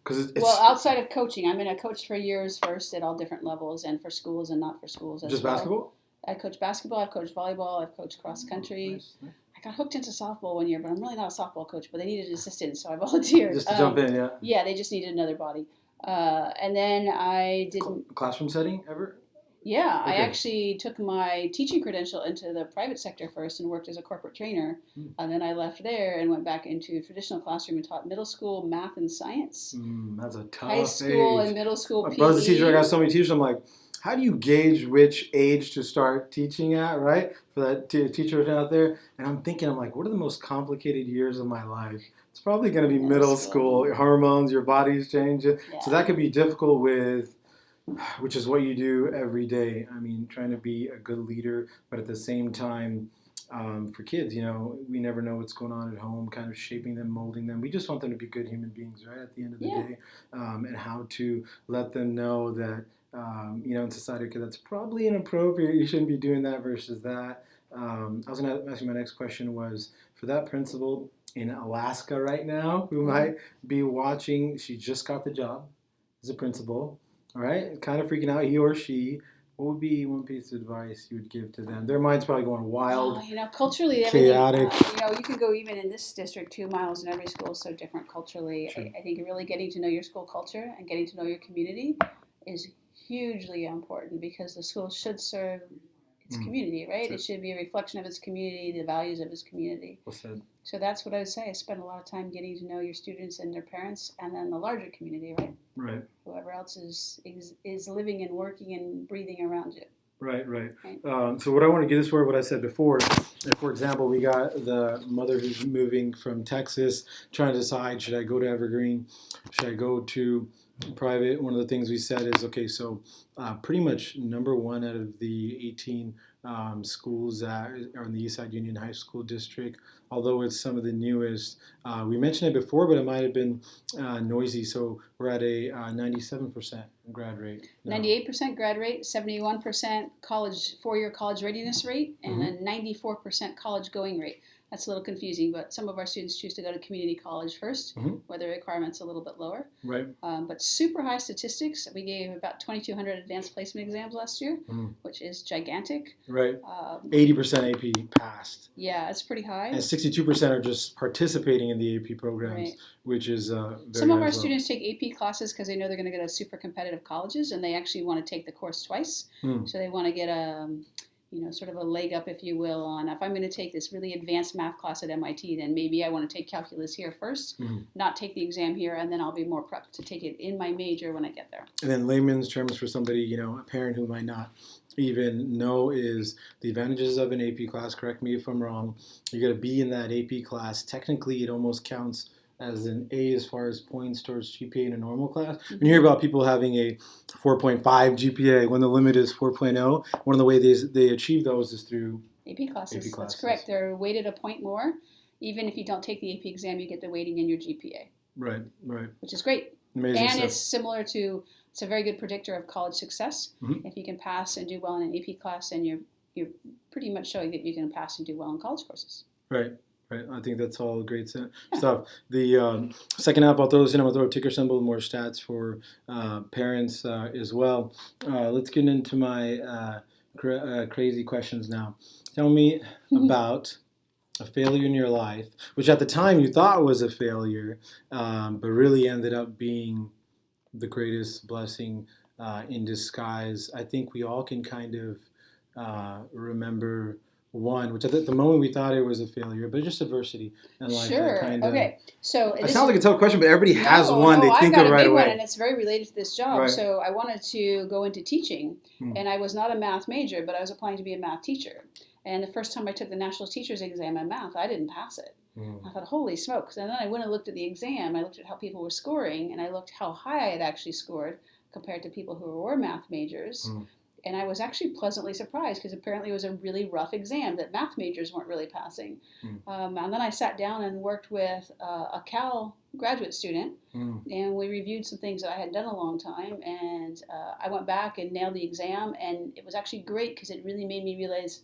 A: Because it's
B: Well, outside of coaching, I coached for years first at all different levels, and for schools and not for schools as
A: just
B: well.
A: basketball.
B: I coached basketball. I've coached volleyball. I've coached cross country.
A: Nice.
B: I got hooked into softball one year, but I'm really not a softball coach. But they needed an assistant, so I volunteered.
A: Just to jump in, yeah.
B: Yeah, they just needed another body. And then I did.
A: Classroom setting ever?
B: Yeah, I
A: Okay.
B: actually took my teaching credential into the private sector first and worked as a corporate trainer. And then I left there and went back into traditional classroom and taught middle school math and science.
A: That's a tough
B: High school
A: age.
B: and middle school
A: My
B: PE.
A: brother's a teacher. I got so many teachers. I'm like, how do you gauge which age to start teaching at, right? For that teacher out there. And I'm thinking, what are the most complicated years of my life? It's probably going to be middle school. Your hormones, your body's changing.
B: Yeah.
A: So that could be difficult which is what you do every day. Trying to be a good leader, but at the same time, for kids, we never know what's going on at home, kind of shaping them, molding them. We just want them to be good human beings, right, at the end of the day, and how to let them know that, in society, okay, that's probably inappropriate. You shouldn't be doing that versus that. I was going to ask you, my next question was, for that principal in Alaska right now who might be watching, she just got the job as a principal, all right, kind of freaking out, he or she. What would be one piece of advice you would give to them? Their mind's probably going wild.
B: Culturally,
A: chaotic.
B: You can go even in this district 2 miles, and every school is so different culturally. I think really getting to know your school culture and getting to know your community is hugely important because the school should serve its community, right? It should be a reflection of its community, the values of its community.
A: Well said.
B: So that's what I would say. I spend a lot of time getting to know your students and their parents, and then the larger community, right?
A: Right.
B: Whoever else is living and working and breathing around you.
A: Right. So what I want to get is what I said before. If, for example, we got the mother who's moving from Texas, trying to decide, should I go to Evergreen? Should I go to private? One of the things we said is, okay, so pretty much number one out of the 18 schools that are in the Eastside Union High School District, although it's some of the newest. We mentioned it before, but it might have been noisy. So we're at a 97% grad rate. now.
B: 98% grad rate, 71% four-year college readiness rate, and a 94% college going rate. That's a little confusing, but some of our students choose to go to community college first, where the requirement's a little bit lower.
A: Right.
B: But super high statistics. We gave about 2,200 advanced placement exams last year, which is gigantic.
A: Right. 80% AP passed.
B: Yeah, it's pretty high.
A: And 62% are just participating in the AP programs, which is very
B: Some of
A: high
B: our
A: as well.
B: students take AP classes because they know they're going to go to super competitive colleges, and they actually want to take the course twice. So they want to get a sort of a leg up, if you will, on if I'm going to take this really advanced math class at MIT, then maybe I want to take calculus here first, not take the exam here, and then I'll be more prepped to take it in my major when I get there.
A: And then layman's terms for somebody, a parent who might not even know, is the advantages of an AP class. Correct me if I'm wrong. You got to be in that AP class. Technically, it almost counts as an A as far as points towards GPA in a normal class. When you hear about people having a 4.5 GPA when the limit is 4.0, one of the ways they achieve those is through
B: AP classes.
A: AP classes.
B: That's correct. They're weighted a point more. Even if you don't take the AP exam, you get the weighting in your GPA.
A: Right.
B: Which is great.
A: Amazing
B: and
A: stuff.
B: it's a very good predictor of college success. If you can pass and do well in an AP class, then you're pretty much showing that you can pass and do well in college courses.
A: Right. I think that's all great stuff. The second half, I'll throw a ticker symbol, more stats for parents as well. Let's get into my crazy questions now. Tell me about a failure in your life, which at the time you thought was a failure, but really ended up being the greatest blessing in disguise. I think we all can kind of remember one, which at the moment we thought it was a failure, but just adversity in life.
B: Sure.
A: Kind of,
B: Okay. So
C: It sounds like a tough question, but everybody has one they
B: I've
C: think
B: got
C: of
B: a
C: right
B: big
C: away.
B: one, and it's very related to this job.
C: Right.
B: So I wanted to go into teaching,
A: Hmm.
B: and I was not a math major, but I was applying to be a math teacher. And the first time I took the National Teachers Exam in math, I didn't pass it. I thought, holy smokes. And then I went and looked at the exam. I looked at how people were scoring, and I looked how high I had actually scored compared to people who were math majors. And I was actually pleasantly surprised because apparently it was a really rough exam that math majors weren't really passing. And then I sat down and worked with a Cal graduate student, and we reviewed some things that I hadn't done in a long time. And I went back and nailed the exam, and it was actually great because it really made me realize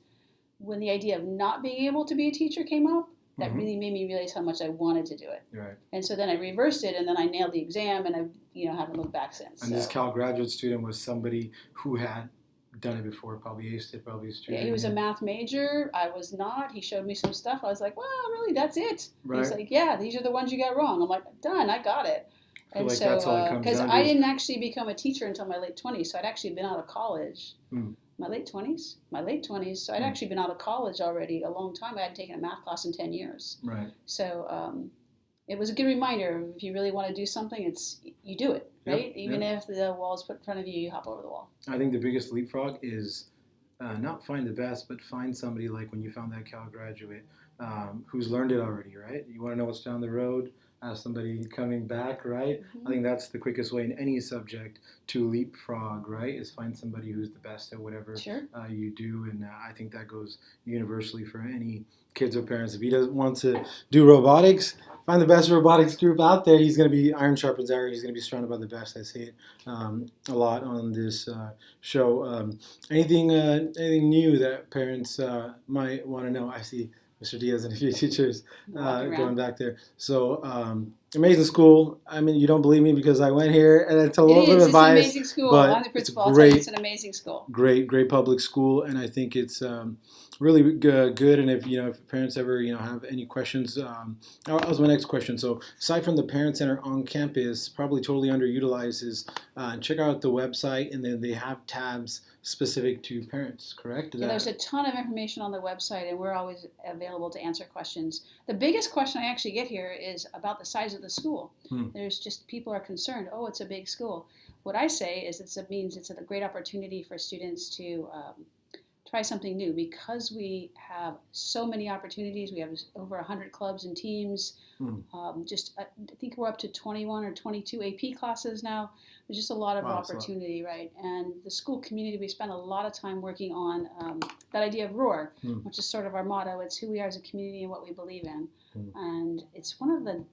B: when the idea of not being able to be a teacher came up, that really made me realize how much I wanted to do it.
A: Right.
B: And so then I reversed it, and then I nailed the exam, and I haven't looked back since.
A: And this Cal graduate student was somebody who had done it before, probably aced it, probably a student.
B: Yeah, he was a math major. I was not. He showed me some stuff. I was like, well, really, that's it.
A: Right.
B: He's like, yeah, these are the ones you got wrong. I'm like, done, I got it.
A: I feel
B: And
A: like
B: so,
A: that's all it comes
B: because
A: down to
B: I
A: is-
B: didn't actually become a teacher until my late 20s, so I'd actually been out of college. My late 20s. So I'd actually been out of college already a long time. I hadn't taken a math class in 10 years.
A: Right.
B: So it was a good reminder. If you really want to do something, you do it, right?
A: Yep,
B: Even if the wall is put in front of you, you hop over the wall.
A: I think the biggest leapfrog is not find the best, but find somebody like when you found that Cal graduate who's learned it already, right? You want to know what's down the road, ask somebody coming back, right? I think that's the quickest way in any subject to leapfrog, right? Is find somebody who's the best at whatever you do. And I think that goes universally for any kids or parents. If he doesn't want to do robotics, find the best robotics group out there. He's going to be iron sharpens iron. He's going to be surrounded by the best. I say it a lot on this show. Anything new that parents might want to know? I see Mr. Diaz and a few teachers going back there. So amazing school. I mean, you don't believe me because I went here and it's a little bit of bias.
B: It's an amazing school.
A: But
B: I'm the principal. I'll
A: it's
B: tell you,
A: great.
B: it's an amazing school.
A: Great public school, and I think it's really good. And if parents ever have any questions, that was my next question. So aside from the parent center on campus, probably totally underutilized is check out the website, and then they have tabs specific to parents. Correct?
B: There's a ton of information on the website, and we're always available to answer questions. The biggest question I actually get here is about the size of the school. There's just people are concerned. Oh, it's a big school. What I say is it means it's a great opportunity for students to try something new because we have so many opportunities. We have over 100 clubs and teams. I think we're up to 21 or 22 AP classes now. There's just a lot of opportunity, right? And the school community, we spend a lot of time working on that idea of ROAR, which is sort of our motto. It's who we are as a community and what we believe in. And it's one of the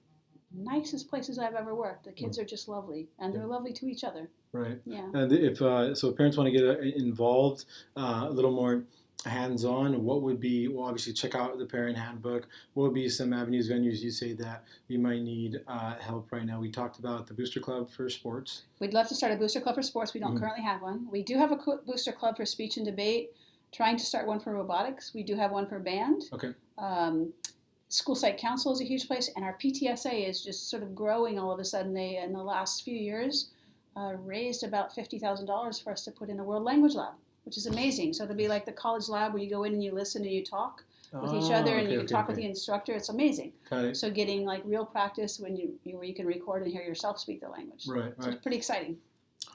B: nicest places I've ever worked. The kids are just lovely, and they're lovely to each other.
A: Right.
B: Yeah.
A: And if parents want to get involved, a little more hands-on, what would be? Well, obviously check out the parent handbook. What would be some avenues, venues you say that we might need help right now? We talked about the Booster Club for sports.
B: We'd love to start a booster club for sports. We don't currently have one. We do have a booster club for speech and debate. Trying to start one for robotics. We do have one for band.
A: Okay.
B: School site council is a huge place, and our PTSA is just sort of growing all of a sudden. They, in the last few years, raised about $50,000 for us to put in a world language lab, which is amazing. So it'll be like the college lab where you go in and you listen and you talk with each other, and you can talk with the instructor. It's amazing. So getting like real practice where you can record and hear yourself speak the language. Right. So it's pretty exciting.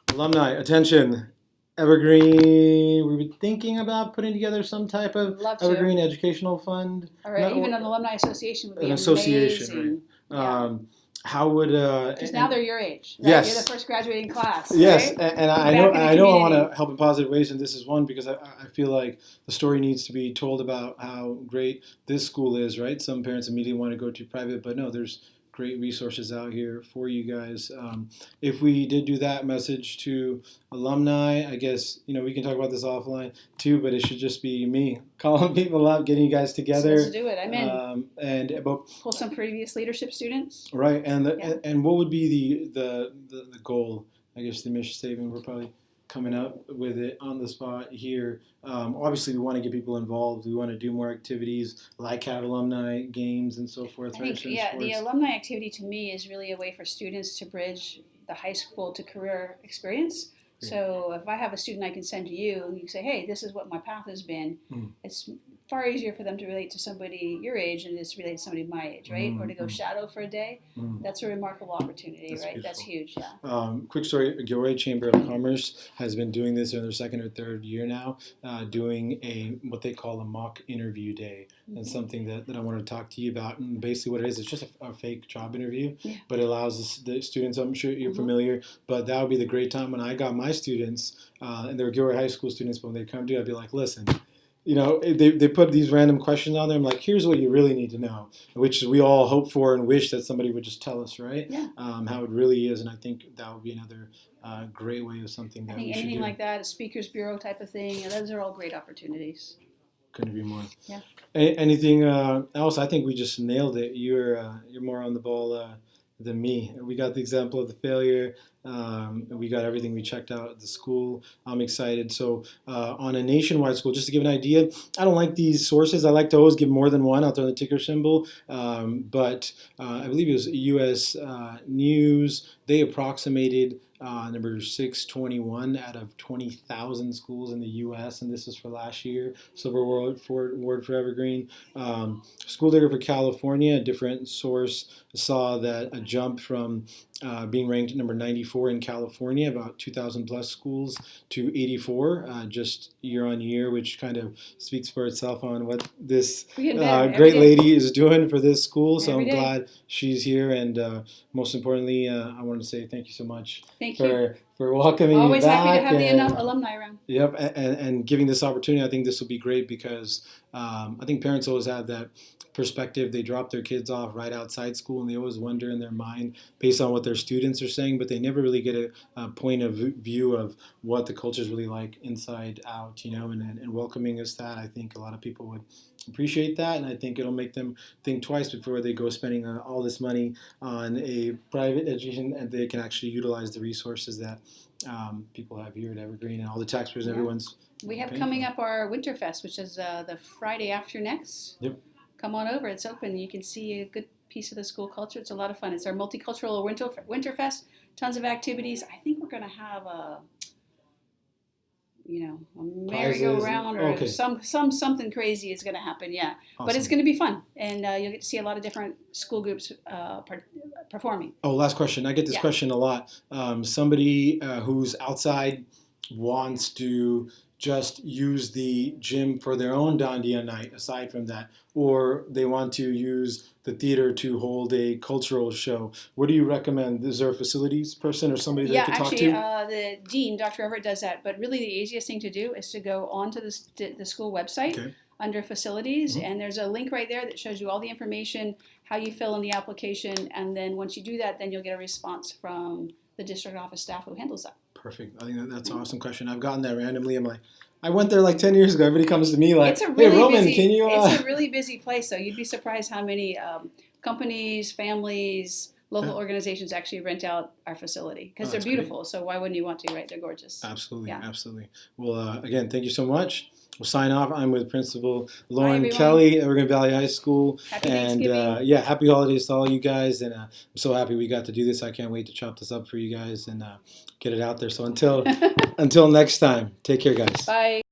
A: Alumni, attention. Evergreen, we were thinking about putting together some type of Evergreen educational fund.
B: All right, even an alumni association would be
A: amazing.
B: Right?
A: How would
B: because now they're your age. Right?
A: Yes,
B: you're the first graduating class.
A: Yes,
B: right?
A: and I know I want to help in positive ways, and this is one because I feel like the story needs to be told about how great this school is. Right, some parents immediately want to go to private, but no, there's great resources out here for you guys. If we did do that message to alumni, I guess, we can talk about this offline too, but it should just be me calling people up, getting you guys together.
B: So let's do it. I'm in.
A: Pull
B: some previous leadership students.
A: Right. And and what would be the goal? I guess the mission statement, we're probably coming up with it on the spot here. Obviously, we want to get people involved. We want to do more activities, like have alumni games and so forth.
B: I think, the alumni activity to me is really a way for students to bridge the high school to career experience.
A: Yeah.
B: So if I have a student I can send to you, and you say, hey, this is what my path has been, it's far easier for them to relate to somebody your age than it is to relate to somebody my age, right? Or to go shadow for a day. That's a remarkable opportunity,
A: That's
B: right?
A: beautiful.
B: That's huge, yeah.
A: Quick story, Gilroy Chamber of Commerce has been doing this in their second or third year now, doing what they call a mock interview day. And something that I want to talk to you about. And basically what it is, it's just a fake job interview, but it allows the students, I'm sure you're familiar, but that would be the great time when I got my students, and they were Gilroy High School students, but when they come to, I'd be like, listen, you know, they put these random questions on there. I'm like, here's what you really need to know, which we all hope for and wish that somebody would just tell us, right?
B: Yeah.
A: How it really is. And I think that would be another great way of something that we should do.
B: Anything like that, a speakers bureau type of thing, those are all great opportunities.
A: Couldn't agree more.
B: Yeah.
A: Anything else? I think we just nailed it. You're more on the ball than me. We got the example of the failure. We got everything we checked out at the school. I'm excited. So on a nationwide school, just to give an idea, I don't like these sources. I like to always give more than one. I'll throw the ticker symbol. But I believe it was U.S. News. They approximated number 621 out of 20,000 schools in the U.S., and this is for last year. Silver Award for Evergreen. School data for California, a different source saw that a jump from being ranked number 94 in California, about 2,000 plus schools, to 84 just year on year, which kind of speaks for itself on what this great lady is doing for this school. So I'm glad she's here, and most importantly, I want to say thank you so much for welcoming
B: Always
A: me back.
B: Happy to have the alumni around.
A: Yep, and giving this opportunity. I think this will be great because I think parents always have that perspective. They drop their kids off right outside school, and they always wonder in their mind based on what their students are saying, but they never really get a point of view of what the culture is really like inside out, you know, and welcoming us that. I think a lot of people would appreciate that, and I think it'll make them think twice before they go spending all this money on a private education, and they can actually utilize the resources that people have here at Evergreen and all the taxpayers and everyone's.
B: We have coming up our Winterfest, which is the Friday after next.
A: Yep.
B: Come on over. It's open. You can see a good piece of the school culture. It's a lot of fun. It's our multicultural Winterfest. Tons of activities. I think we're going to have a merry-go-round or something crazy is going to happen. Yeah, awesome. But it's going to be fun, and you'll get to see a lot of different school groups performing. Oh,
A: last question. I get this question a lot. Somebody who's outside wants to just use the gym for their own dandiya night aside from that, or they want to use the theater to hold a cultural show. What do you recommend? Is there a facilities person or somebody that I could talk to?
B: The dean, Dr. Everett, does that, but really the easiest thing to do is to go onto the school website under facilities, and there's a link right there that shows you all the information, how you fill in the application, and then once you do that, then you'll get a response from the district office staff who handles that.
A: Perfect. I think that's an awesome question. I've gotten that randomly. I'm like, I went there like 10 years ago. Everybody comes to me like, hey, Roman, can you...
B: It's a really busy place, though. You'd be surprised how many companies, families, local organizations actually rent out our facility because they're beautiful. Great. So why wouldn't you want to, right? They're gorgeous.
A: Absolutely. Yeah. Absolutely. Well, again, thank you so much. We'll sign off. I'm with Principal Lauren Kelly, Evergreen Valley High School.
B: Happy Thanksgiving.
A: Happy holidays to all you guys. And I'm so happy we got to do this. I can't wait to chop this up for you guys and get it out there. So until next time, take care, guys.
B: Bye.